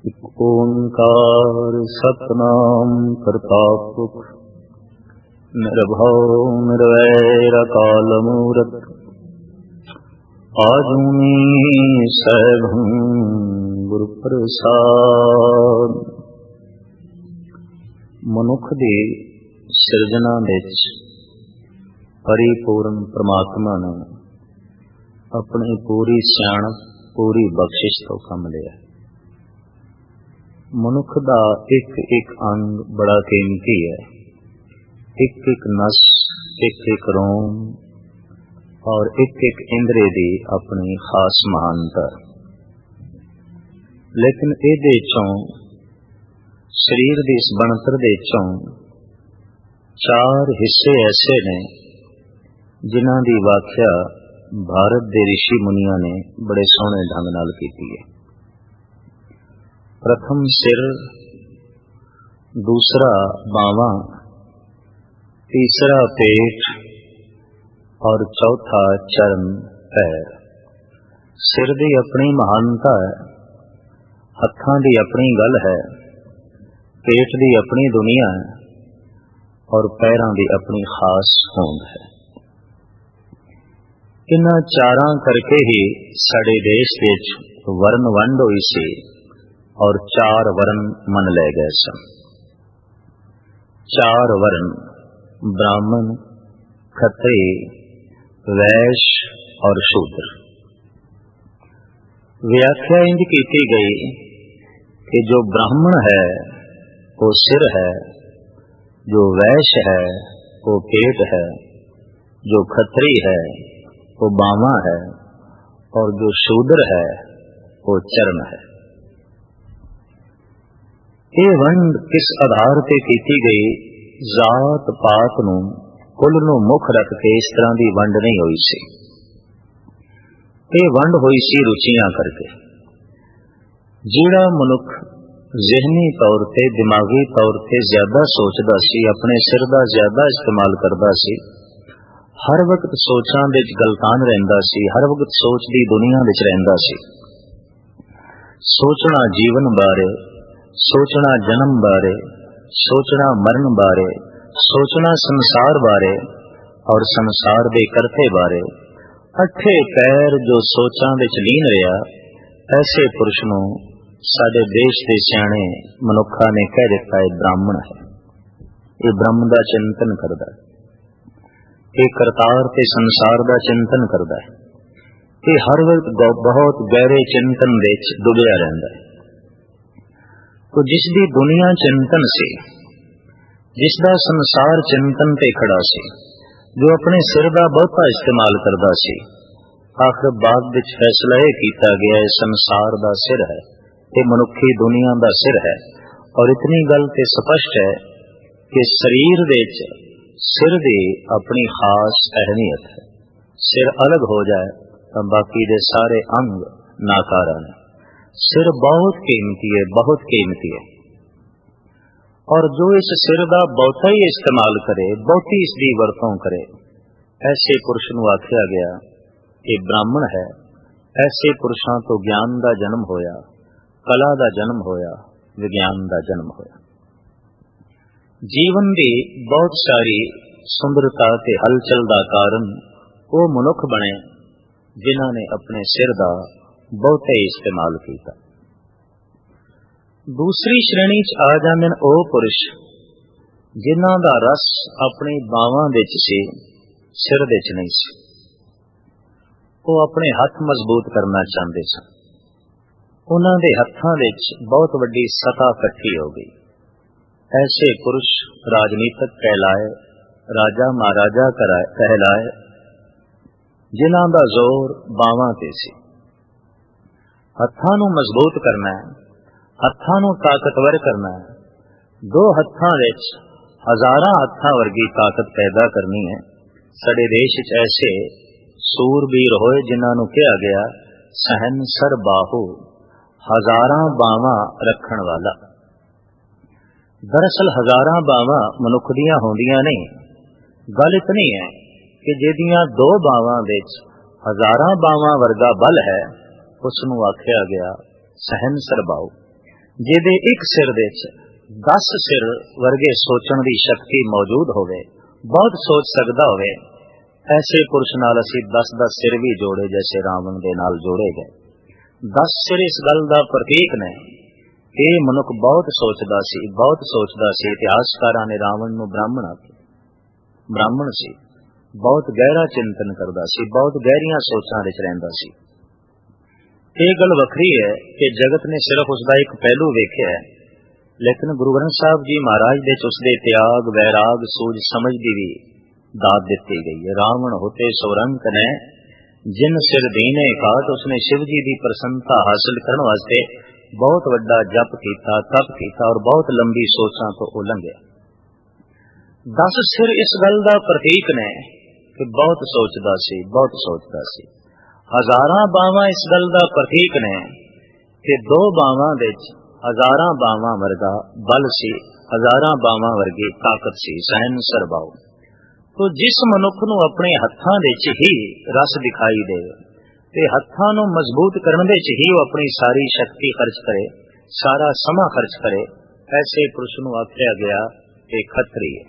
ਇੱਕ ਓੰਕਾਰ ਸਤਿਨਾਮ ਕਰਤਾ ਪੁਰਖ ਨਿਰਭਉ ਨਿਰਵੈਰ ਅਕਾਲ ਮੂਰਤ ਆਜੂਨੀ ਸੈਭੰ ਗੁਰ ਪ੍ਰਸਾਦ। ਮਨੁੱਖ ਦੀ ਸਿਰਜਣਾ ਵਿੱਚ ਪਰਿਪੂਰਨ ਪ੍ਰਮਾਤਮਾ ਨੇ ਆਪਣੀ ਪੂਰੀ ਸਿਆਣਪ ਪੂਰੀ ਬਖਸ਼ਿਸ਼ ਤੋਂ ਕੰਮ ਲਿਆ। ਮਨੁੱਖ ਦਾ ਇੱਕ ਇੱਕ ਅੰਗ ਬੜਾ ਕੀਮਤੀ ਹੈ। ਇੱਕ ਇੱਕ ਨਸ, ਇੱਕ ਇੱਕ ਰੋਮ ਔਰ ਇੱਕ ਇੱਕ ਇੰਦਰੀ ਦੀ ਆਪਣੀ ਖਾਸ ਮਹਾਨਤਾ। ਲੇਕਿਨ ਇਹਦੇ ਚੋਂ ਸਰੀਰ ਦੀ ਇਸ ਬਣਤਰ ਦੇ ਚੋਂ ਚਾਰ ਹਿੱਸੇ ਐਸੇ ਨੇ ਜਿਨ੍ਹਾਂ ਦੀ ਵਾਖਿਆ ਭਾਰਤ ਦੇ ਰਿਸ਼ੀ ਮੁਨੀਆਂ ਨੇ ਬੜੇ ਸੋਹਣੇ ਢੰਗ ਨਾਲ ਕੀਤੀ ਹੈ। प्रथम सिर, दूसरा बावां, तीसरा पेट और चौथा चरण पैर। सिर की अपनी महानता है, हत्थां की अपनी गल है, पेट की अपनी दुनिया है और पैरां की अपनी खास होंद है। इन्हां चारां करके ही साडे देश विच वर्ण वंड होई सी और चार वर्ण मन ले गए सन। चार वर्ण ब्राह्मण, खत्री, वैश्य और शूद्र। व्याख्या इंज की गई कि जो ब्राह्मण है वो सिर है, जो वैश्य है वो पेट है, जो खत्री है वो बावां है और जो शूद्र है वो चरण है। ये वंड किस आधार पर की गई? जात पात नूं कुल नूं मुख रख के इस तरह की वंड नहीं हुई सी। ये वंड हुई सी रुचियां करके। जिहड़ा मनुख जहनी तौर पर दिमागी तौर पर ज्यादा सोचदा सी, अपने सिर का ज्यादा इस्तेमाल करदा सी, हर वक्त सोचां विच गलतान रहिंदा सी, हर वक्त सोच दी दुनिया विच रहिंदा सी। सोचना जीवन बारे, सोचना जन्म बारे, सोचना मरण बारे, सोचना संसार बारे और संसार दे करते बारे। अठे पैर जो सोचां विच लीन रहा, ऐसे पुरुष नूं साडे देश दे सियाणे मनुखा ने कह दिता है ब्राह्मण है। ये ब्रह्म दा चिंतन करदा है, ये करतार ते संसार दा चिंतन करदा है, ये हर वक्त बहुत गहरे चिंतन विच डुबिया रहिंदा है। तो जिसदी दुनिया चिंतन से, जिसदा संसार चिंतन पे खड़ा से, जो अपने सिर का बहुता इस्तेमाल करता से, आखिर बाद विच फैसला यह किया गया है संसार का सिर है, ये मनुखी दुनिया का सिर है। और इतनी गल ते स्पष्ट है कि शरीर विच सिर की अपनी खास अहमियत है। सिर अलग हो जाए तो बाकी दे सारे अंग नाकारा ने। सिर बहुत कीमती है, बहुत कीमती है। और जो इस सिर का बहुता ही इस्तेमाल करे, बहुती इसकी वरतों करे, ऐसे पुरुष नूं आख्या गया ये ब्राह्मण है। ऐसे पुरुषों तो ज्ञान का जन्म होया, कला का जन्म होया, विज्ञान का जन्म होया। जीवन की बहुत सारी सुंदरता ते हलचल का कारण वो मनुख बने जिन्हां ने अपने सिर का बहुते इस्तेमाल किया। दूसरी श्रेणी च आ जांदे ने वो पुरुष जिन्हां दा रस अपनी बावां विच सी, सिर विच नहीं सी। वो अपने हथ मजबूत करना चाहते सन। उन्हां दे हत्थां विच बहुत वड्डी सता इकट्ठी हो गई। ऐसे पुरुष राजनीतिक कहलाए, राजा महाराजा कहलाए, जिन्हां दा जोर बावां ते सी। हत्थां नूं मजबूत करना है, हत्थां नूं ताकतवर करना है। दो हत्थां विच हजारां हत्थां वर्गी ताकत पैदा करनी है। साडे देश च ऐसे सूरबीर होए जिन्हां नूं कहा गया सहनसर बाहु, हजारां बावां रखण वाला। दरअसल हजारां बावां मनुख दियां होंदियां नहीं। गल इतनी है कि जिहदियां दो बावां विच हजारां बावां वर्गा बल है, उसनूं आख्या गया सहनसर बाहु। ਜਿਹਦੇ ਇੱਕ ਸਿਰ ਦੇ ਵਿੱਚ 10 ਸਿਰ ਵਰਗੇ ਸੋਚਣ ਦੀ ਸ਼ਕਤੀ ਮੌਜੂਦ ਹੋਵੇ, ਬਹੁਤ ਸੋਚ ਸਕਦਾ ਹੋਵੇ, ਐਸੇ ਪੁਰਸ਼ ਨਾਲ ਅਸੀਂ 10-10 ਸਿਰ ਵੀ ਜੋੜੇ ਜੈਸੇ ਰਾਵਣ ਦੇ ਨਾਲ ਜੋੜੇ ਗਏ। 10 ਸਿਰ ਇਸ ਗੱਲ ਦਾ ਪ੍ਰਤੀਕ ਨੇ। ਇਹ ਮਨੁੱਖ ਬਹੁਤ ਸੋਚਦਾ ਸੀ, ਬਹੁਤ ਸੋਚਦਾ ਸੀ। ਇਤਿਹਾਸਕਾਰਾਂ ਨੇ ਰਾਵਣ ਨੂੰ ਬ੍ਰਾਹਮਣ ਆਖਿਆ। ਬ੍ਰਾਹਮਣ ਸੀ, ਬਹੁਤ ਗਹਿਰਾ ਚਿੰਤਨ ਕਰਦਾ ਸੀ, ਬਹੁਤ ਗਹਿਰੀਆਂ ਸੋਚਾਂ ਵਿੱਚ ਰਹਿੰਦਾ ਸੀ। ਇਹ ਗੱਲ ਵੱਖਰੀ ਹੈ ਕਿ ਜਗਤ ਨੇ ਸਿਰਫ ਉਸਦਾ ਇੱਕ ਪਹਿਲੂ ਵੇਖਿਆ ਹੈ, ਲੇਕਿਨ ਗੁਰੂ ਗ੍ਰੰਥ ਸਾਹਿਬ ਜੀ ਮਹਾਰਾਜ ਦੇ ਉਸਦੇ ਤਿਆਗ, ਵੈਰਾਗ, ਸੂਝ ਸਮਝ ਦੀ ਵੀ ਦਾਤ ਦਿੱਤੀ ਗਈ ਹੈ। ਰਾਵਣ ਹੋਤੇ ਸੋਰੰਕ ਨੇ ਜਿਨ ਸਿਰ ਦੀਨੇ ਕਾਟ, ਉਸਨੇ शिव जी ਦੀ ਪ੍ਰਸੰਨਤਾ ਹਾਸਲ ਕਰਨ ਵਾਸਤੇ ਬਹੁਤ ਵੱਡਾ ਜਪ ਕੀਤਾ, ਤਪ ਕੀਤਾ ਔਰ ਬਹੁਤ ਲੰਬੀ ਸੋਚਾਂ ਤੋਂ ਉਹ ਲੰਘਿਆ। 10 ਸਿਰ ਇਸ ਗੱਲ ਦਾ ਪ੍ਰਤੀਕ ਨੇ ਕਿ ਬਹੁਤ ਸੋਚਦਾ ਸੀ, ਬਹੁਤ ਸੋਚਦਾ ਸੀ। 1000 ਬਾਵਾਂ ਇਸ ਗੱਲ ਦਾ ਪ੍ਰਤੀਕ ਨੇ ਕਿ 2 ਬਾਵਾਂ ਵਿੱਚ 1000 ਬਾਵਾਂ ਵਰਗਾ ਬਲ ਸੀ, 1000 ਬਾਵਾਂ ਵਰਗੀ ਤਾਕਤ ਸੀ। ਸਹਿਨ ਸਰਬਾਉ। ਤੋ ਜਿਸ ਮਨੁੱਖ ਨੂੰ ਆਪਣੇ ਹੱਥਾਂ ਵਿੱਚ ਹੀ ਰਸ ਦਿਖਾਈ ਦੇਵੇ ਤੇ ਹੱਥਾਂ ਨੂੰ ਮਜ਼ਬੂਤ ਕਰਨ ਵਿੱਚ ਹੀ ਉਹ ਆਪਣੀ ਸਾਰੀ ਸ਼ਕਤੀ ਖਰਚ ਕਰੇ, ਸਾਰਾ ਸਮਾਂ ਖਰਚ ਕਰੇ, ਐਸੇ ਪੁਰਸ਼ ਨੂੰ ਆਖਿਆ ਗਿਆ ਕਿ ਖੱਤਰੀ ਹੈ।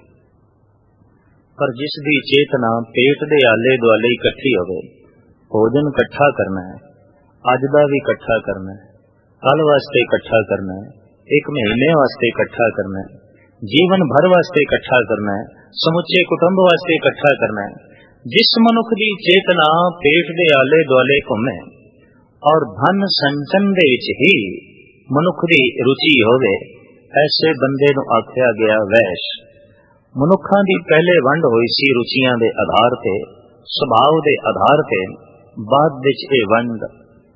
ਪਰ ਜਿਸ ਦੀ ਚੇਤਨਾ ਪੇਟ ਦੇ ਆਲੇ ਦੁਆਲੇ ਇਕੱਠੀ ਹੋਵੇ, ਭੋਜਨ ਇਕੱਠਾ ਕਰਨਾ ਹੈ, ਅੱਜ ਦਾ ਵੀ ਇਕੱਠਾ ਕਰਨਾ ਹੈ, ਕੱਲ ਵਾਸਤੇ ਇਕੱਠਾ ਕਰਨਾ ਹੈ, 1 ਮਹੀਨੇ ਵਾਸਤੇ ਇਕੱਠਾ ਕਰਨਾ ਹੈ, ਜੀਵਨ ਭਰ ਵਾਸਤੇ ਇਕੱਠਾ ਕਰਨਾ ਹੈ, ਸਮੁੱਚੇ ਕੁਟੁੰਬ ਵਾਸਤੇ ਇਕੱਠਾ ਕਰਨਾ ਹੈ। जिस मनुख की चेतना पेट दे आले दुआले घूमे और धन संचन दे विच ही मनुख की रुचि होवे, ऐसे बंदे नूं आख्या गया वैश। मनुखां दी पहले वंड होई सी रुचियां दे आधार ते, सुभाव दे आधार ते, बाद विच इह वंड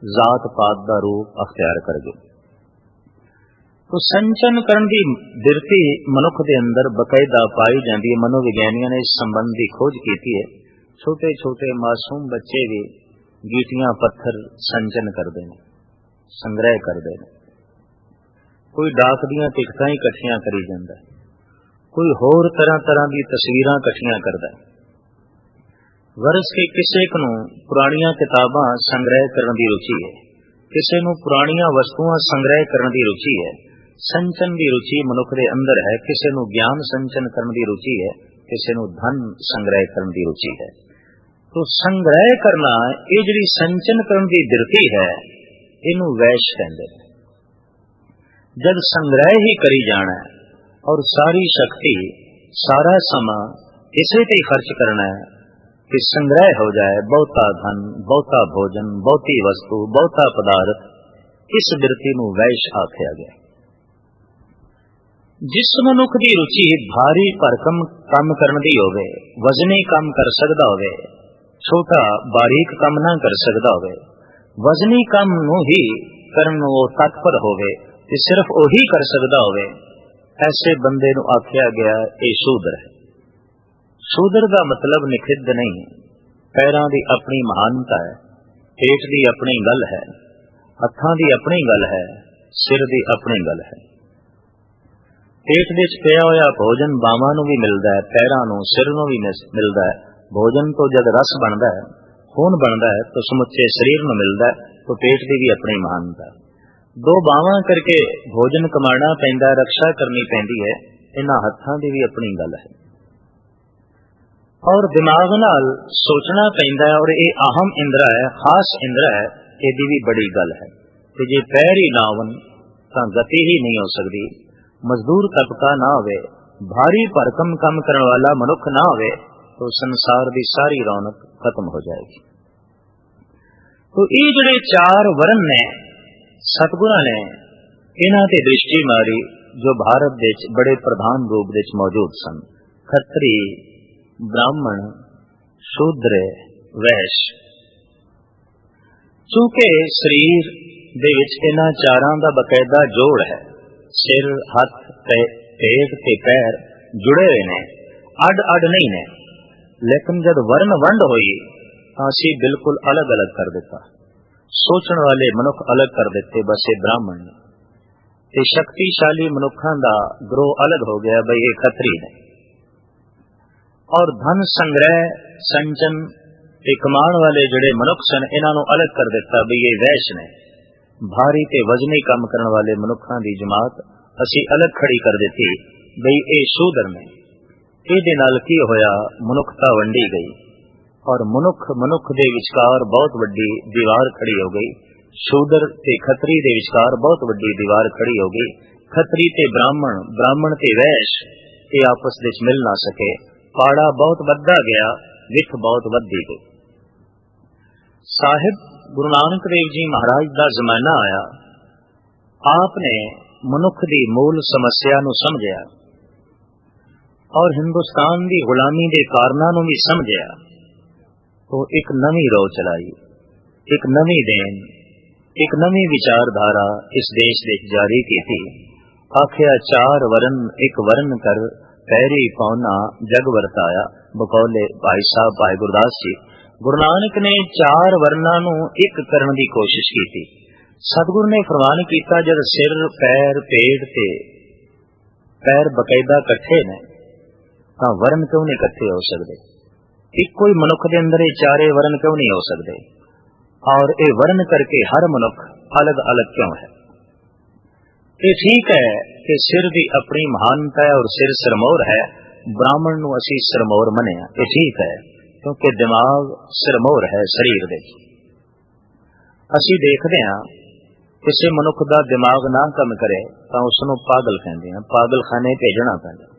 जात पात दा रूप अख्तियार कर गई। तो संचन करन दी बिरती मनुख दे अंदर बकायदा पाई जांदी है। मनोविग्यानियां ने इस संबंध दी खोज कीती है। छोटे छोटे मासूम बच्चे भी गीटियां पत्थर संचन करते हैं, संग्रह करते हैं। कोई डाक दियां टिकटां इकट्ठियां करी जांदा है, कोई होर तरह तरह की तस्वीरां इकट्ठियां करदा है। वरस के किसी नूं पुरानियां किताबां संग्रह करने की रुचि है, किसी नूं पुरानियां वस्तुआं संग्रह करने की रुचि है। संचन की रुचि मनुख के अंदर है। किसी नूं ज्ञान संचन करने की रुचि है, किसी नूं धन संग्रह करने की रुचि है। तो संग्रह करना, ये जिहड़ी संचन करने की बिरती है, इनू वैश कहंदे ने। जब संग्रह ही करी जाना है और सारी शक्ति, सारा समा इसे ते खर्च करना है कि संग्रह हो जाए, बहुता धन, बहुता भोजन, बहुती वस्तु, बहुता पदार्थ, इस बिरती नू वैश आख्या गया। जिस मनुख की रुचि भारी भरकम काम करने की होवे, वजनी काम कर सकता होवे, छोटा बारीक काम ना कर सकता होवे, वजनी काम नू ही करन वो तत्पर होवे ते सिर्फ वही कर सकता होवे, ऐसे बंदे नू आख्या गया ये शूद्र है। शूद्र का मतलब निखिद्ध नहीं, पैरां दी अपनी महानता है, पेट दी अपनी गल है, हत्थां दी अपनी गल है, सिर दी अपनी गल है। पेट विच पिया होया भोजन बावां नू भी मिलदा है, पैरां नू, सिर नू भी मिलदा है। भोजन तो जब रस बनता है, खून बनता है, तो समुचे शरीर नू मिलता है। तो पेट की भी अपनी महानता है। 2 बावां करके भोजन कमाना पैंदा, रक्षा करनी पैंदी है। इन्हां हत्थां दी भी अपनी गल है और दिमाग नाल सोचना पैंदा है। और ये अहम इंद्रा है, खास इंद्रा है, इहदी भी बड़ी गल है। ते जे पैर ही ना होवन तां गति ही नहीं हो सकती। मजदूर तबका ना होवे, भारी भरकम काम करने वाला मनुख ना होवे, तो संसार की सारी रौनक खत्म हो जाएगी। तो ये जिहड़े 4 वर्ण ने सतगुरां ने इन्हां ते दृष्टि मारी, जो भारत विच बड़े प्रधान रूप विच मौजूद सन। खत्री, ब्राह्मण, शूद्र, वैश्य। चूंकि शरीर दे विच इन्हां 4 दा बकायदा जोड़ है, सिर, हथ, पेट ते पैर जुड़े हुए ने, अड अड नहीं ने। लेकिन जब वर्ण वंड हुई तो असी बिल्कुल अलग अलग कर दिता। सोचने वाले मनुख अलग कर दिते, बस ये ब्राह्मण ने। ते शक्तिशाली मनुखों का ग्रोह अलग हो गया, बई ये खत्री ने। और धन संग्रह संचन ते कमाण वाले जिहड़े मनुख सन, इन्हां नूं अलग कर दिता, बई ये वैश्य ने। भारी ते वजनी काम करने वाले मनुखों की जमात असी अलग खड़ी कर दी बई ये शूदर ने। इहदे नाल की होया, मनुखता वंडी गई और मनुख दे विचकार बहुत वड्डी दीवार खड़ी हो गई। शूदर ते खत्री दे विचकार बहुत वड्डी दीवार खड़ी हो गई। खत्री ते ब्राह्मण, ब्राह्मण ते वैश्य ये आपस विच मिल ना सके। पाड़ा बहुत वधदा गया, विथ बहुत वधदी गई। साहिब गुरु नानक देव जी महाराज का जमाना आया। आपने मनुख की मूल समस्या नूं समझिया और हिंदुस्तान की गुलामी के कारणों नूं भी समझिया। तो एक नवी रो चलाई, एक नवी देन, एक नवी विचारधारा इस देश दे जारी की थी। आखिया चार वरन एक वरन कर पैरी पौना जग वरताया। बकौले भाई साहब भाई गुरदास जी, गुरु नानक ने चार वर्णा नूं एक करने की कोशिश की थी। सतगुरु ने फरमान किया, जब सिर पैर पेट ते पैर बकायदा कट्ठे ने तां वर्ण क्यों नहीं इकट्ठे हो सकते? इको ही मनुख के अंदर ये चारे वर्ण क्यों नहीं हो सकते? और ये वर्ण करके हर मनुख अलग अलग क्यों है? ये ठीक है कि सिर की अपनी महानता है और सिर सिरमौर है। ब्राह्मण नूं असीं सिरमौर मनिया, ये ठीक है, क्योंकि दिमाग सिरमौर है शरीर दे। असीं देखते हैं किसी मनुख का दिमाग ना काम करे तो उसनूं पागल कहते हैं, पागलखाने भेजना पैंदा।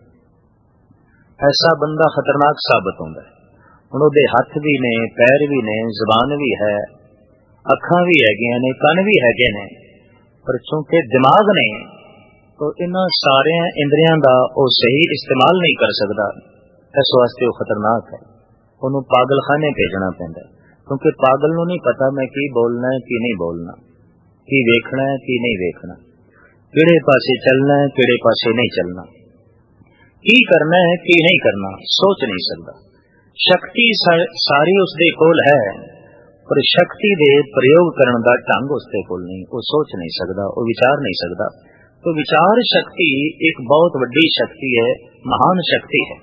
ऐसा बंदा खतरनाक साबित होता है। हुण उहदे हथ भी ने, पैर भी ने, जबान भी है, अखां भी हैगियां ने, कन भी हैगे ने, पर चूंकि दिमाग ने तो इन्हां सारे इंद्रियां दा वो सही इस्तेमाल नहीं कर सकता। इस वास्ते वो खतरनाक है, उन्होंने पागलखाने भेजना पैंदा। क्योंकि पागल नूं नहीं पता मैं की बोलना है की नहीं बोलना, की वेखना है की नहीं वेखना, किहड़े पासे चलना है किहड़े पासे नहीं चलना, की करना है की नहीं करना, सोच नहीं सकता। शक्ति सारी उसदे कोल है, पर शक्ति दे प्रयोग करने का ढंग उसदे कोल नहीं। वो सोच नहीं सकता, वो विचार नहीं सकता। तो विचार शक्ति एक बहुत वड्डी शक्ति है, महान शक्ति है।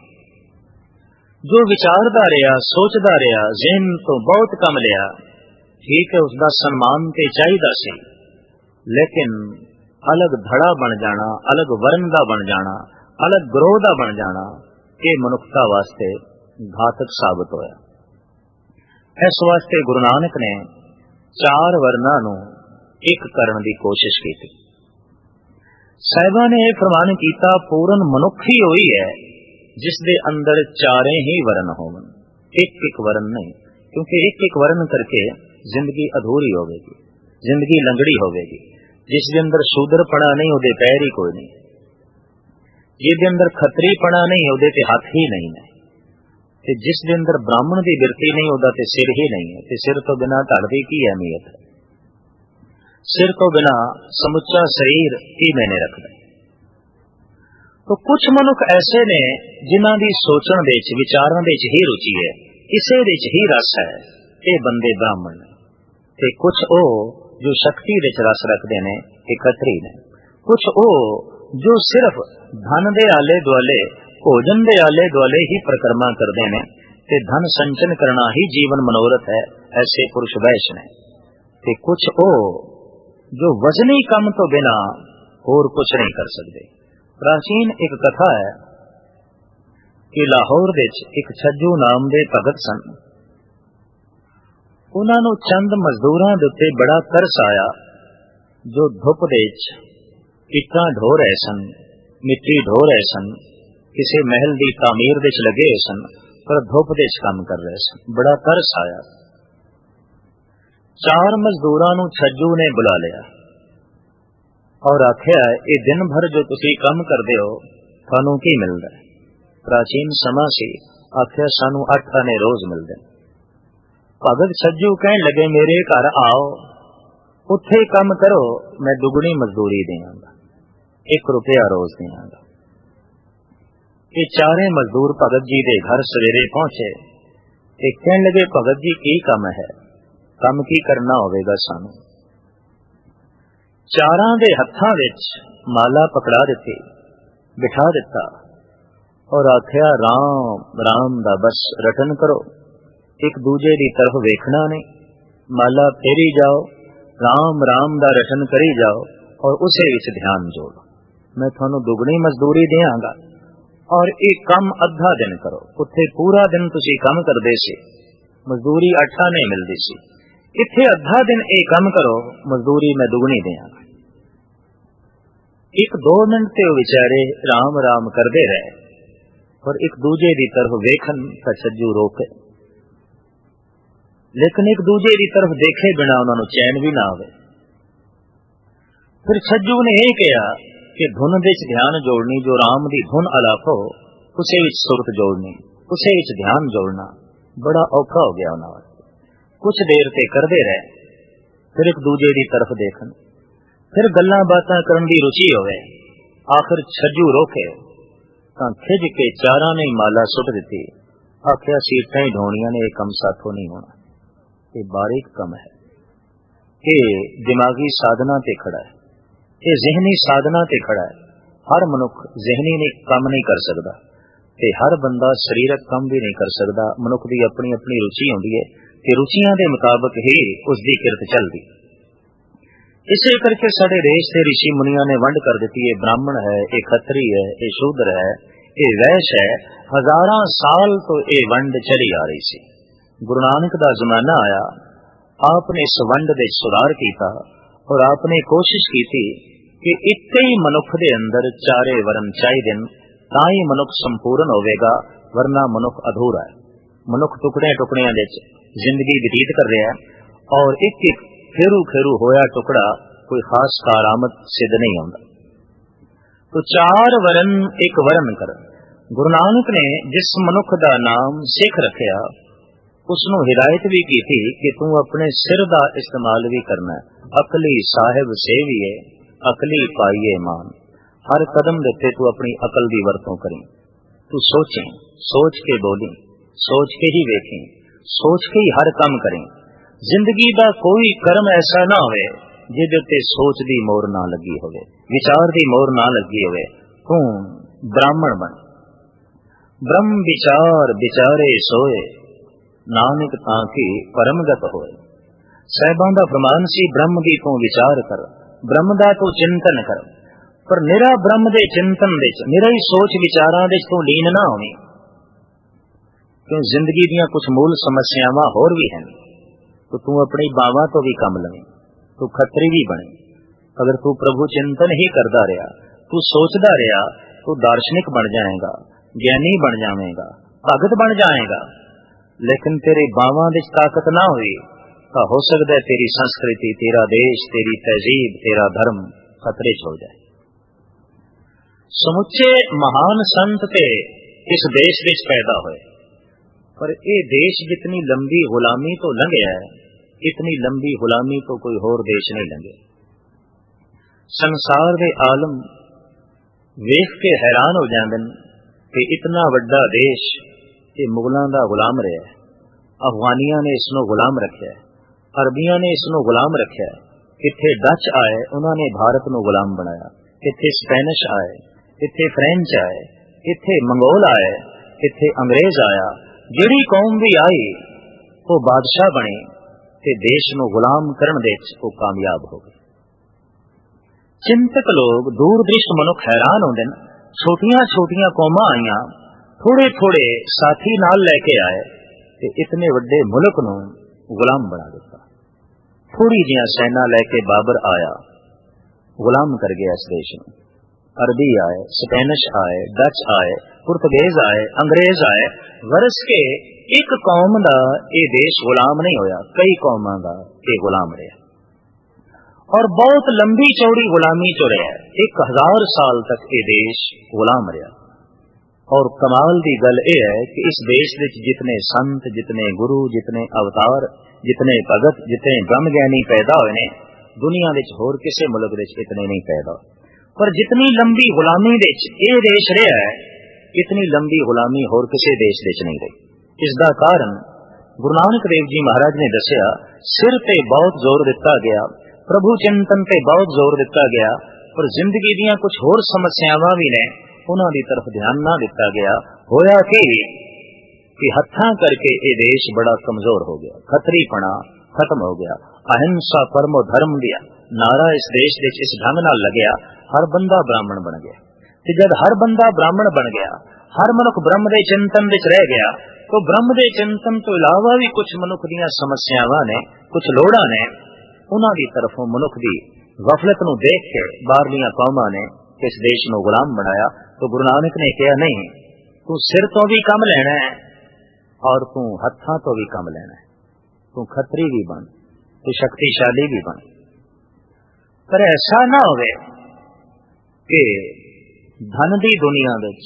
जो विचारदा रहा, सोचदा रहा, ज़हन तो बहुत कम लिया, ठीक है, उसका सम्मान ते चाहिदा सी, लेकिन अलग धड़ा बन जाना, अलग वर्ण दा बन जाना, अलग ग्रोह दा बन जाना, ये मनुखता वास्ते घातक साबित होया। इस वास्ते गुरु नानक ने चार वर्णा नूं एक करने की कोशिश की थी। साहिबा ने यह फरमान किया, पूर्ण मनुख ही होई है जिस दे अंदर चारे ही वर्ण होवन, एक एक वर्ण नहीं। क्योंकि एक एक वर्ण करके जिंदगी अधूरी होगी, जिंदगी लंगड़ी होगी। जिस दे अंदर शूद्रपना नहीं, उहदे पैर ही कोई नहीं। जिस दे अंदर खत्रीपना नहीं, उहदे ते हाथ ही नहीं है। ते जिस दे अंदर ब्राह्मण की बिरती नहीं, उहदा ते सिर ही नहीं है। ते सिर तो बिना धड़ दी की अहमियत है? सिर तो बिना समुचा शरीर की मैंने रखना। तो कुछ मनुख ऐसे ने जिन्हां दी सोचण दे विच, विचारां दे विच ही रुचि है, इसे दे विच ही रस है, ये बंदे ब्राह्मण ने। ते कुछ ओ जो शक्ति दे विच रस रखते ने, ये खत्री ने। कुछ ओ जो सिर्फ धन दे आले दुआले, भोजन दे आले दुआले ही परिक्रमा करते हैं, ते धन संचन करना ही जीवन मनोरथ है, ऐसे पुरुष वैश्य ने। ते कुछ ओ जो वजनी कम तो बिना और कुछ नहीं कर सकते। प्राचीन एक कथा है कि लाहौर विच एक छज्जू नाम दे भगत सन। उन्हां नूं चंद मजदूरां दे उत्ते बड़ा तरस आया जो धुप दे विच इट्टां ढो रहे सन, मिट्टी ढो रहे सन, किसी महल की तामीर दे विच लगे हुए सन, पर धुप दे विच काम कर रहे सन। बड़ा तरस आया। चार मजदूरां नूं छज्जू ने बुला लिया और आख्या, ये दिन भर जो तुसी काम करदे हो थानू की मिलदा है? प्राचीन समा सी, आख्या सानू 8 आने रोज मिलदे। भगत छज्जू कहन लगे, मेरे घर आओ, उत्थे काम करो, मैं दुगनी मजदूरी देंगा, 1 रुपया रोज देंगा। ये चारे मजदूर भगत जी दे घर सवेरे पहुंचे। कहन लगे, भगत जी की काम है, काम की करना होवेगा सानू। चारां दे हत्थां विच माला पकड़ा दिती, बिठा दिता और आख्या, राम राम दा बस रटन करो, एक दूजे दी तरफ वेखना नहीं, माला फेरी जाओ, राम राम दा रटन करी जाओ और उसे विच ध्यान जोड़ो। मैं थानू दुगनी मजदूरी देंगा और एक कम अद्धा दिन करो। उत्थे पूरा दिन तुसी काम करदे सी, मजदूरी 8 आने मिलदी सी। इत्थे अद्धा दिन एक काम करो, मजदूरी मैं दुगनी देंगा। 1-2 मिनट ते विचारे राम राम करदे रहे और एक दूजे दी तरफ वेखन तां छज्जू रोके, लेकिन एक दूजे दी तरफ देखे बिना उन्होंने चैन भी ना आवे। फिर छज्जू ने यह कहा कि धुन विच ध्यान जोड़नी, जो राम दी धुन अलापो उसे विच सुरत जोड़नी, उसे विच ध्यान जोड़ना बड़ा औखा हो गया उन्होंने। कुछ देर ते करदे रहे, फिर एक दूजे दी तरफ देखन, फिर गल्लां बातां करन दी रुचि होवे। आखिर छज्जू रोके तां खिज के चारां ने माला सुट दिती। आख्या सीटां ही ढोणियां ने, यह कम साथों नहीं होना। ये बारीक कम है, ये दिमागी साधना ते खड़ा है, ये जहनी साधना ते खड़ा है। हर मनुख जहनी ने काम नहीं कर सकता ते हर बंदा शरीरक काम भी नहीं कर सकता। मनुख की अपनी अपनी रुचि होती है कि रुचियां के मुताबिक ही उसकी किरत चलती। इसे करके साडे देश के ऋषि मुनिया ने वंड कर दी है। ब्राह्मण है, ये खत्री है, ये शूद्र है, ये वैश्य है। हजारां साल तो ये वंड चली आ रही सी। गुरु नानक दा जमाना आया, आपने इस वंड दे सुधार किया और आपने कोशिश की थी कि इत्ते ही मनुख दे अंदर चारे वरन चाहिए, तां ही मनुख संपूर्ण होवेगा, वरना मनुख अधूरा है। मनुख टुकड़े टुकड़ियां दे जिंदगी व्यतीत कर रहा है और एक एक फेरू फेरू होया टुकड़ा कोई खास कारामद सिद्ध नहीं होता। तो 4 वरन एक वरन कर। गुरु नानक ने जिस मनुख दा नाम सिख रखिया उसनों हिदायत भी की थी कि तू अपने सिर दा इस्तेमाल भी करना है। अकली साहिब सेविए अकली पाइए मान। हर कदम देते तू अपनी अकल की वरतों करें। तू सोचें, सोच के बोलें, सोच के ही वेखें, सोच के ही हर काम करें। जिंदगी दा कोई कर्म ऐसा ना होवे जिहदे ते सोच दी मोहर ना लगी होवे, विचार दी मोहर ना लगी होवे। तू ब्राह्मण बन। ब्रह्म विचार विचारे सोए, नानक ताकि परमगत होए। साहिबां दा फरमान सी, ब्रह्म दी तू विचार कर, ब्रह्म दा तू चिंतन कर। पर निरा ब्रह्म दे चिंतन दे निरा ही सोच विचारां दे तू लीन ना होवी। क्यों जिंदगी दियां कुछ मूल समस्यावां होर भी हैं। तो तू अपनी बावां तो भी कम लवे, तू खतरी भी बने। अगर तू प्रभु चिंतन ही करदा रहा, तू सोचदा रहा, तू दार्शनिक बन जाएगा, ज्ञानी बन जाएगा, भगत बन जाएगा। लेकिन तेरी बावां दी ताकत ना हुई तो हो सकता है तेरी संस्कृति, तेरा देश, तेरी तहजीब, तेरा धर्म खतरे च हो जाए। समुचे महान संत ते इस देश विच पैदा हुए, पर यह देश जितनी लंबी गुलामी तो लंघिया है, इतनी लंबी गुलामी तो कोई होर देश नहीं लंघे। संसार दे आलम वेख के हैरान हो जांदे कि इतना वड्डा देश ये मुगलों का गुलाम रहा है। अफगानिया ने इसनों गुलाम रखा है, अरबिया ने इसनों गुलाम रखा है। इत्थे डच आए, उन्होंने भारत नूं गुलाम बनाया। इत्थे स्पेनिश आए, इत्थे फ्रेंच आए, इत्थे मंगोल आए, इत्थे अंग्रेज आया। जिहड़ी कौम भी आई वो बादशाह बने ते देश नूं गुलाम करन दे विच वो कामयाब हो गए। चिंतक लोग, दूरदृष्ट मनुख हैरान होंदे ने। छोटियां छोटियां कौमां आईयां, थोड़े थोड़े साथी नाल लैके आए ते इतने वड्डे मुल्क नूं गुलाम बना दिता। थोड़ी जिहां सेना लैके बाबर आया, गुलाम कर गया इस देश नूं। अरबी आए, स्पेनिश आए, डच आए, पुर्तगेज आए, अंग्रेज आए। वरस के एक कौम दा ये देश गुलाम नहीं होया, कई कौमां दा ये गुलाम रहा और बहुत लंबी चौड़ी गुलामी चो रहा। 1000 साल तक ये देश गुलाम रहा। और कमाल की गल यह है कि इस देश विच जितने संत, जितने गुरु, जितने अवतार, जितने भगत, जितने ब्रह्म ज्ञानी पैदा हुए ने, दुनिया विच होर किसी मुल्क विच इतने नहीं पैदा। पर जितनी लंबी गुलामी विच ये देश रहा है, इतनी लंबी गुलामी होर किसी देश विच नहीं रही। इसका कारण गुरु नानक देव जी महाराज ने दसिया, सिर ते बहुत जोर दिता गया, प्रभु चिंतन ते बहुत जोर दिता गया, पर जिंदगी दियां कुछ होर समस्यावां भी ने, उन्हां दी तरफ ध्यान ना दिता गया। होया कि हत्थां करके ये देश बड़ा कमजोर हो गया, खतरीपना खत्म हो गया, अहिंसा परमो धर्म दिया नारा इस देश दे इस ढंग नाल लगया, हर बंदा ब्राह्मण बन गया। ते जब हर बंदा ब्राह्मण बन गया, हर मनुख ब्रह्म दे चिंतन विच रह गया, तो ब्रह्म दे चिंतन तो इलावा भी कुछ मनुख दीयां समस्यावां ने, कुछ लोड़ां ने, उन्हां दी तरफों मनुख दी गफलत नूं देख के बाहरलियां कौमां ने इस देश नूं गुलाम बनाया। तो गुरु नानक ने कहा, नहीं, तू सिर तो भी कम लेना है और तू हत्थां तो भी कम लेना है, तू खतरी भी बन, तू शक्तिशाली भी बन, पर ऐसा ना होवे कि धन दी दुनिया विच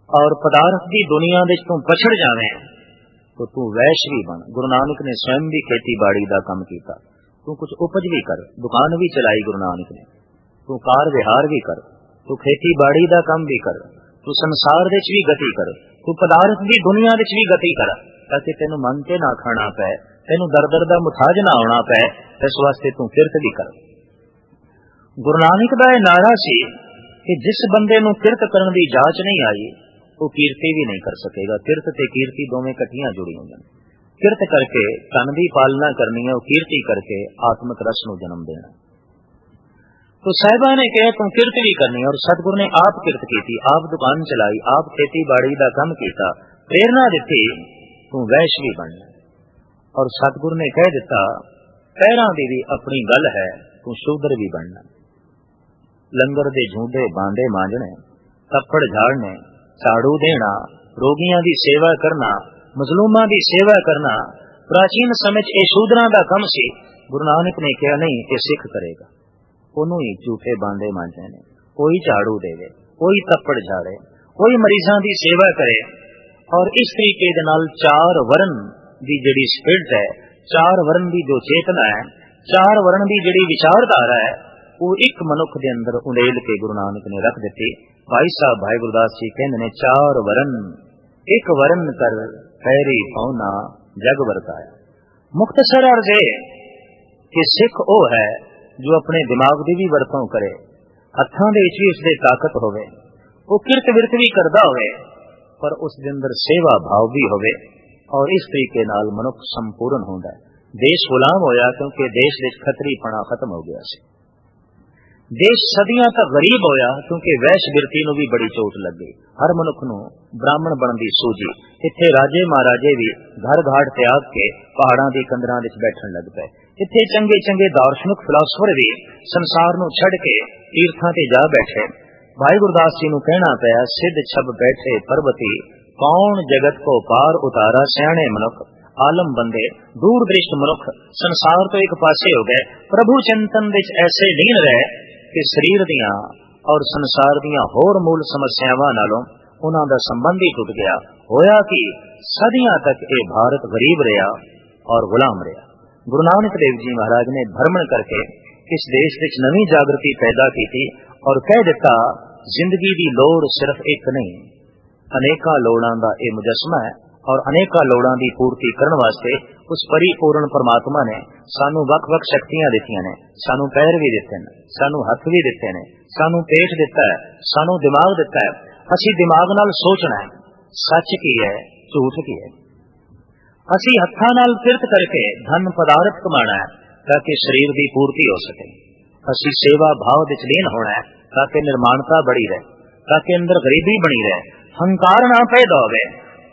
और पदार्थ दी दुनिया विच तू पछड़ जावे, तो तू वैश्य भी बन। गुरु नानक ने स्वयं भी खेती बाड़ी का काम किया, तू कुछ उपज भी कर, दुकान भी चलाई गुरु नानक ने, तू कार विहार भी कर, तू खेती बाड़ी का काम भी कर, तू संसार विच भी गति कर, तू पदार्थ की दुनिया विच भी गति कर, ताकि तेनू मन ते ना खाना पै, तेनू दर दर दा मुथाज ना होना पै, इस वास्ते तू किरत भी कर। गुरु नानक दा यह नारा सी कि जिस बंदे नू किरत करन दी जाच नहीं आई, वो कीर्ति भी नहीं कर सकेगा। किरत ते कीर्ति दोवें इकट्ठियां जुड़ी होंदियां। किरत करके तन दी पालना करनी है, वो कीर्ति करके आत्मक रस नू जन्म देना। तो साहिबा ने कहा तू किरत भी करनी, और सतगुरु ने आप किरत की, आप दुकान चलाई, आप खेती बाड़ी का काम किया, प्रेरणा दी तू वैश्य भी बनना। और सतगुरु ने कह दिता पैरां दी भी अपनी गल है, तू शूद्र भी बनना। लंगर दे झूठे बांदे मांजने, थप्पड़ झाड़ने, झाड़ू देना, रोगियां दी सेवा करना, मजलूमां दी सेवा करना, प्राचीन समय ये शूद्रां दा काम सी। गुरु नानक ने कहा नहीं, ये सिख करेगा। ओनू ही झूठे बांदे मांजने ने, कोई झाड़ू देवे, कोई थप्पड़ झाड़े, कोई मरीजां दी सेवा करे। और इस तरीके दे नाल चार वर्ण दी जिहड़ी स्पिरिट है, चार वर्ण दी जो चेतना है, चार वर्ण दी जिहड़ी विचारधारा है, वो एक मनुख दे अंदर उंडेल के गुरु नानक ने रख दिती। भाई साहब भाई गुरदास जी कहंदे ने चार वर्ण एक वर्ण कर पैरी पौना जग वरताया। मुख्तसर अर्ज है कि सिख वो है जो अपने दिमाग की भी वरतों करे, हत्थां दे विच भी उसदे ताकत होवे, वो किरत विरत भी करदा होवे, पर उस दे अंदर सेवा भाव भी होवे। और इस तरीके नाल मनुख संपूर्ण होंदा है। देश गुलाम होया क्योंकि देश विच खतरीपना खत्म हो गया सी। देश सदियां तक गरीब होया क्योंकि वैश बिरती नूं भी बड़ी चोट लग गई। हर मनुख नूं ब्राह्मण बनण दी सूझी। इत्थे राजे महाराजे भी घर घाट त्याग के पहाड़ां दी कंदरां विच बैठण लग पए। इत्थे चंगे चंगे दार्शनिक फिलासफर भी संसार नूं छड़ के तीर्थां ते जा बैठे। भाई गुरदास जी नूं कहना पिया, सिद्ध छब बैठे पर्वती, कौन जगत को पार उतारा, सियाणे मनुख आलम बंदे, दूर दृष्ट मनुख संसार तो एक पासे हो गए, प्रभु चिंतन विच ऐसे लीन रहे कि शरीर दियां और संसार दियां होर मूल समस्यावां नालों उन्हां दा संबंध ही टुट गया। होया कि सदियां तक ये भारत गरीब रहा और गुलाम रहा। गुरु नानक देव जी महाराज ने भ्रमण करके इस देश विच नवी जागृति पैदा की और कह दिता जिंदगी दी लोड़ सिर्फ एक नहीं, अनेका लोड़ां दा ये मुजस्मा है। और अनेका लोड़ां दी पूर्ति करन वास्ते उस परिपूर्ण परमात्मा ने सानू वख-वख शक्तियां दित्तियां ने। सानू पैर भी दिते ने, सानू हथ भी दिते ने, सानू पेट दिता है, सानू दिमाग दिता है। असी दिमाग नाल सोचना है सच की है झूठ की है। असी हत्थां नाल किरत करके धन पदार्थ कमाना है ताकि शरीर की पूर्ति हो सके। असी सेवा भाव विच लीन होना है ताकि निर्माणता बड़ी रहे, ताकि अंदर गरीबी बनी रहे, हंकार ना पैदा होवे।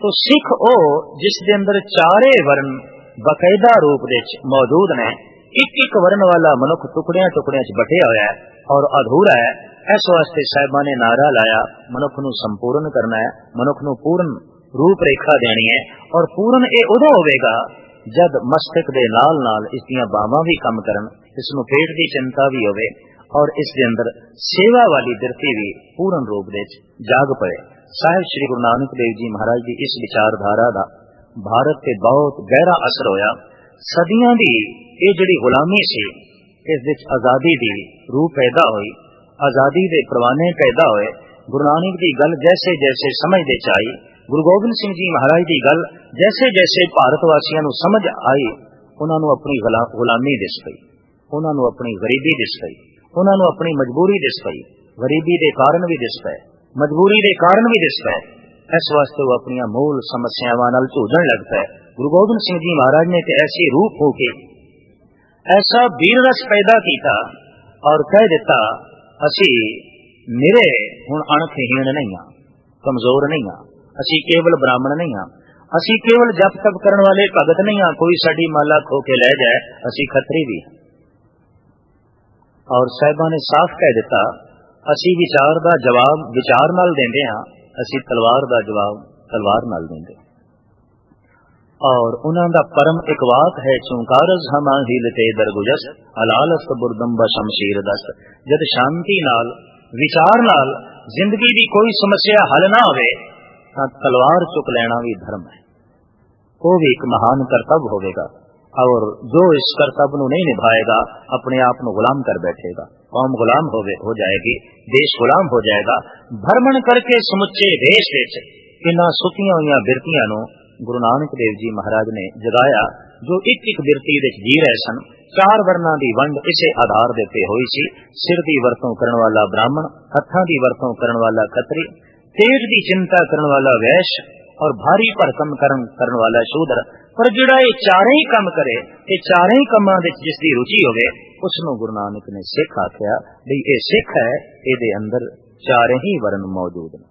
तो सिख ओ जिस दे अंदर चारे वर्ण बकायदा रूप विच मौजूद ने। एक एक वर्ण वाला मनुख टुकड़ियां टुकड़ियां च बटिया होया है और अधूरा है। इस वास्ते साहिबां ने नारा लाया मनुख नूं संपूर्ण करना है, मनुख नूं पूर्ण रूप रेखा देनी है। और पूर्ण ये उदों होवेगा जद मस्तक दे नाल नाल इस दियां बावां भी काम करन, इसनूं पेट की चिंता भी होवे और इस दे अंदर सेवा वाली बिरती भी पूर्ण रूप विच जाग पए। साहिब श्री गुरु नानक देव जी महाराज की इस विचारधारा का भारत से बहुत गहरा असर होया। सदियां दी ये जिहड़ी गुलामी सी इस विच आजादी दी रूह पैदा हुई, आजादी दे परवाने पैदा होए। गुरु नानक की गल जैसे जैसे समझ दे आई, गुरु गोबिंद सिंह जी महाराज की गल जैसे जैसे भारत वासियों को समझ आई, उन्होंने अपनी गुलामी दिस पई, उन्होंने अपनी गरीबी दिस पई, उन्होंने अपनी मजबूरी दिस पई। गरीबी के कारण भी दिस पए, मजबूरी के कारण भी दिस पए। इस वास्ते वो अपन मूल समस्यावां नाल झूझण लग पए। गुरु गोबिंद सिंह जी महाराज ने तो ऐसी रूह हो के ऐसा वीर रस पैदा किया और कह दिता असी निरे हुण अणखहीन नहीं हाँ, कमजोर नहीं हाँ, असी केवल ब्राह्मण नहीं हाँ, असी केवल जप तप करने वाले भगत नहीं हाँ, कोई साडी माला खो के ले जाए असी खतरी भी। और साहिबा ने साफ कह दिता असी विचार दा जवाब विचार नाल देंदे हाँ, असी तलवार दा जवाब तलवार नाल देंदे। और उन्हां दा परम एक वाक है चुंकारज हमा हीलते दरगुजस अलालस बुरदम्बा शमशीर दस्त। जद शांति नाल विचार नाल जिंदगी की कोई समस्या हल ना होवे तां तलवार चुक लेना भी धर्म है, वो भी एक महान कर्तव्य होवेगा। और जो इस कर्तव्य नहीं निभाएगा अपने आप को गुलाम कर बैठेगा, कौम गुलाम हो जाएगी, देश गुलाम हो जाएगा। भ्रमण करके समुचे देश विच इन्हां सुखियां होईयां बिरतियां नूं गुरु नानक देव जी महाराज ने जगाया, जो एक एक बिरती विच जी रहे सन। चार वर्णा की वंड इसे आधार देते हुई सी। सिर की वरतों करने वाला ब्राह्मण, हत्थां की वरतों करने वाला खत्री, तेज की चिंता करने वाला वैश्य और भारी भरकम करने वाला शूद्र। पर जिहड़ा ये चारे ही काम करे, ये चारे ही कामां विच जिसकी रुचि होवे, उसनूं गुरु नानक ने सिख आख्या। भी ये सिख है, इहदे अंदर चारे ही वर्ण मौजूद ने।